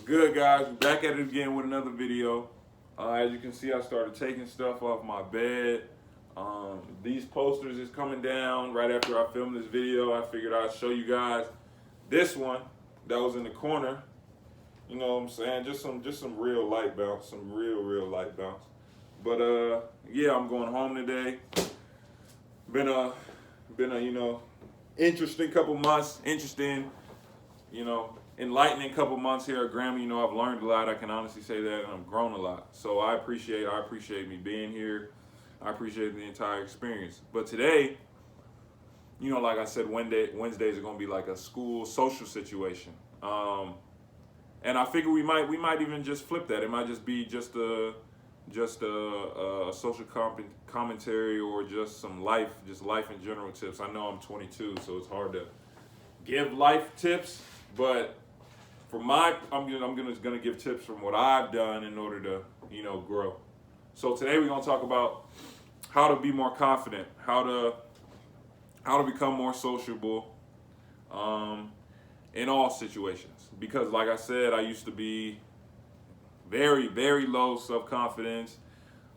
good, guys? We're back at it again with another video. As you can see, I started taking stuff off my bed. These posters is coming down right after I filmed this video. I figured I'd show you guys this one that was in the corner. You know what I'm saying? Just some real light bounce, some real light bounce. But yeah, I'm going home today. Been a interesting couple months. Enlightening couple months here at Grambling. I've learned a lot. I can honestly say that, and I've grown a lot. So I appreciate me being here. I appreciate the entire experience. But today, like I said, Wednesdays are gonna be like a school social situation. And I figure we might even just flip that. It might just be just a social commentary, or just some life in general tips. I know I'm 22, so it's hard to give life tips, but I'm gonna give tips from what I've done in order to grow. So today we're gonna talk about how to be more confident, how to become more sociable, in all situations. Because like I said, I used to be very low self-confidence,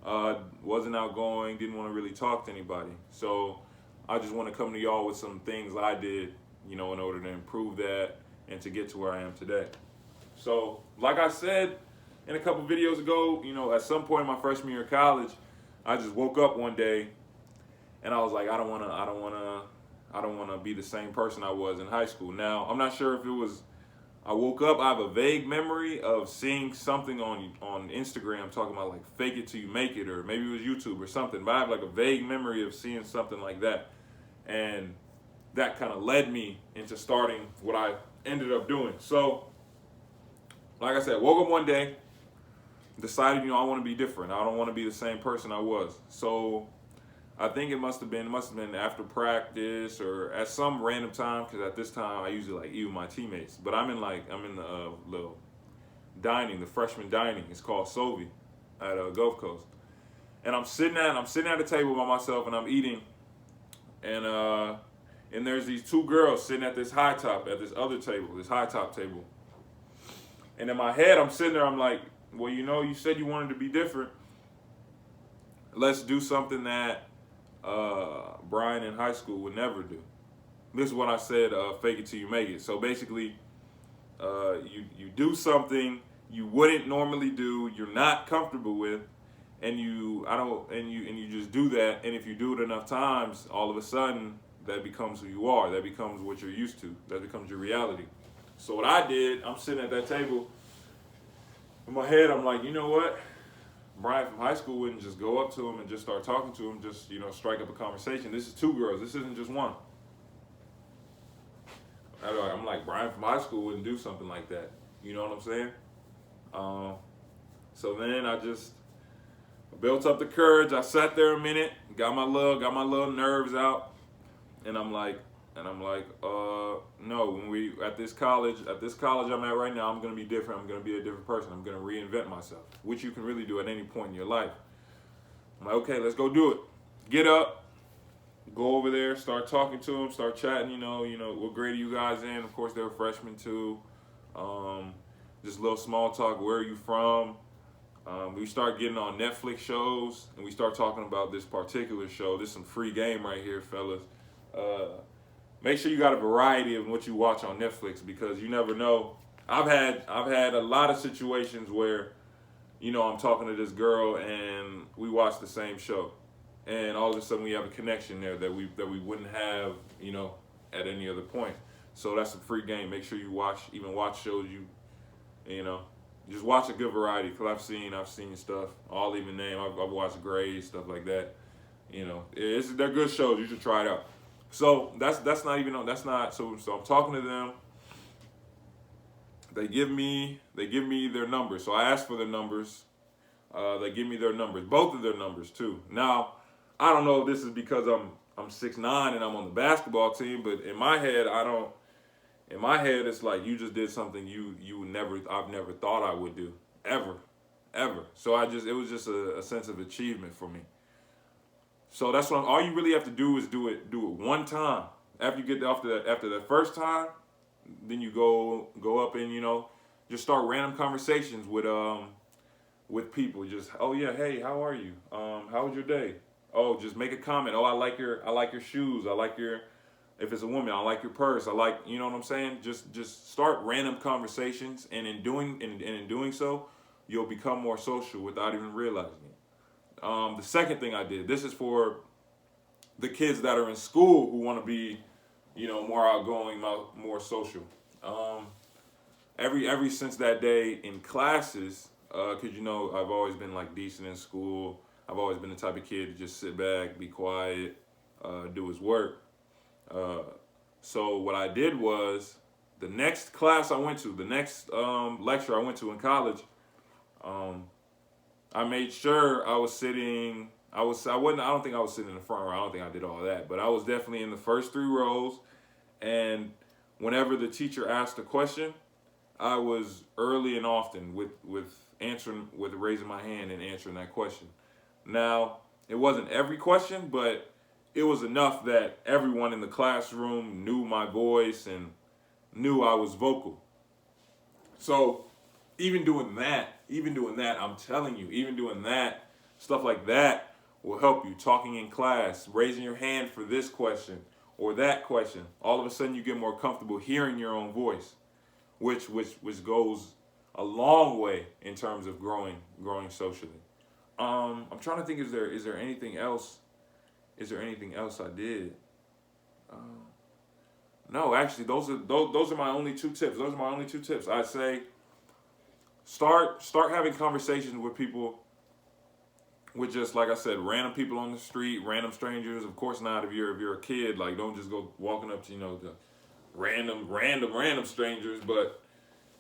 wasn't outgoing, didn't want to really talk to anybody. So I just want to come to y'all with some things I did, in order to improve that and to get to where I am today. So, like I said in a couple videos ago, at some point in my freshman year of college, I just woke up one day and I was like, I don't want to be the same person I was in high school. Now, I'm not sure if it was I woke up, I have a vague memory of seeing something on Instagram talking about like fake it till you make it, or maybe it was YouTube or something, but I have like a vague memory of seeing something like that. And that kind of led me into starting what I ended up doing. So, like I said, woke up one day, decided, I want to be different. I don't want to be the same person I was. So I think it must have been after practice or at some random time, because at this time I usually like eat with my teammates. But I'm in the little dining, the freshman dining. It's called Sovi at Gulf Coast, and I'm sitting at a table by myself and I'm eating, and there's these two girls sitting at this high top table. And in my head, I'm sitting there. I'm like, well, you said you wanted to be different. Let's do something that Brian in high school would never do. This is what I said, fake it till you make it. So basically, you do something you wouldn't normally do, you're not comfortable with, and you just do that. And if you do it enough times, all of a sudden that becomes who you are. That becomes what you're used to. That becomes your reality. So what I did, I'm sitting at that table. In my head, I'm like, you know what? Brian from high school wouldn't just go up to him and just start talking to him, just, strike up a conversation. This is two girls. This isn't just one. I'm like, Brian from high school wouldn't do something like that. You know what I'm saying? So then I just built up the courage. I sat there a minute, got my little nerves out, and I'm like, no. When we at this college I'm at right now, I'm gonna be different. I'm gonna be a different person. I'm gonna reinvent myself, which you can really do at any point in your life. I'm like, okay, let's go do it. Get up, go over there, start talking to them, start chatting. What grade are you guys in? Of course, they were freshmen too. Just a little small talk. Where are you from? We start getting on Netflix shows, and we start talking about this particular show. This is some free game right here, fellas. Make sure you got a variety of what you watch on Netflix, because you never know. I've had a lot of situations where, I'm talking to this girl and we watch the same show, and all of a sudden we have a connection there that we wouldn't have, at any other point. So that's a free game. Make sure you watch shows just watch a good variety, because I've seen stuff. I'll even name. I've watched Grey's, stuff like that. They're good shows. You should try it out. So that's not. So I'm talking to them. They give me their numbers. So I asked for their numbers. They give me their numbers, both of their numbers too. Now, I don't know if this is because I'm 6'9" and I'm on the basketball team, but in my head, it's like, you just did something I've never thought I would do, ever. So it was just a sense of achievement for me. So that's what all you really have to do is do it one time. After you get after that first time, then you go up and just start random conversations with people. Just, oh yeah, hey, how are you? How was your day? Oh, just make a comment. Oh, I like your shoes. I like your, if it's a woman, I like your purse. I like, you know what I'm saying? Just start random conversations, and in doing so, you'll become more social without even realizing it. The second thing I did, this is for the kids that are in school who want to be, more outgoing, more social. Um, every since that day in classes, because I've always been like decent in school. I've always been the type of kid to just sit back, be quiet, do his work. Uh, so what I did was, the next class I went to, the next lecture I went to in college, um, I made sure I was sitting. I wasn't. I don't think I was sitting in the front row. I don't think I did all that, but I was definitely in the first three rows. And whenever the teacher asked a question, I was early and often with answering, with raising my hand and answering that question. Now, it wasn't every question, but it was enough that everyone in the classroom knew my voice and knew I was vocal. So even doing that, I'm telling you, even doing that, stuff like that will help you. Talking in class, raising your hand for this question or that question. All of a sudden you get more comfortable hearing your own voice, which goes a long way in terms of growing socially. I'm trying to think. Is there anything else? Is there anything else I did? No, actually, those are my only two tips. Those are my only two tips. I'd say start having conversations with people, with just, like I said, random people on the street, random strangers. Of course not if you're a kid. Like, don't just go walking up to the random strangers. But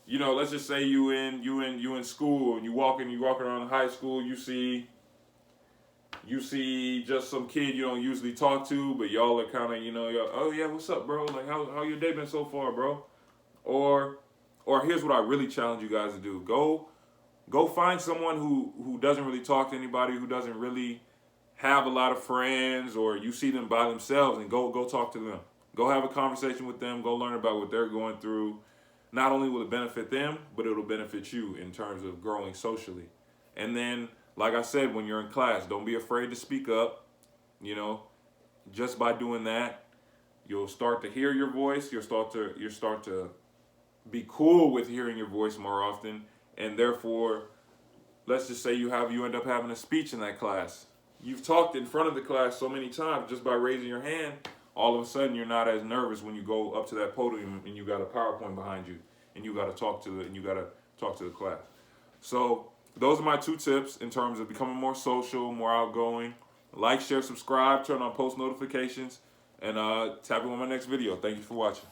let's just say you in school, and you walking around high school. You see just some kid you don't usually talk to, but y'all are kind of, oh yeah, what's up, bro? Like, how your day been so far, bro? Or here's what I really challenge you guys to do: go find someone who doesn't really talk to anybody, who doesn't really have a lot of friends, or you see them by themselves, and go talk to them. Go have a conversation with them. Go learn about what they're going through. Not only will it benefit them, but it'll benefit you in terms of growing socially. And then, like I said, when you're in class, don't be afraid to speak up. Just by doing that, you'll start to hear your voice. You'll start to be cool with hearing your voice more often, and therefore, let's just say you end up having a speech in that class. You've talked in front of the class so many times just by raising your hand. All of a sudden, you're not as nervous when you go up to that podium and you got a PowerPoint behind you, and you got to talk to the class. So those are my two tips in terms of becoming more social, more outgoing. Like, share, subscribe, turn on post notifications, and tap in on my next video. Thank you for watching.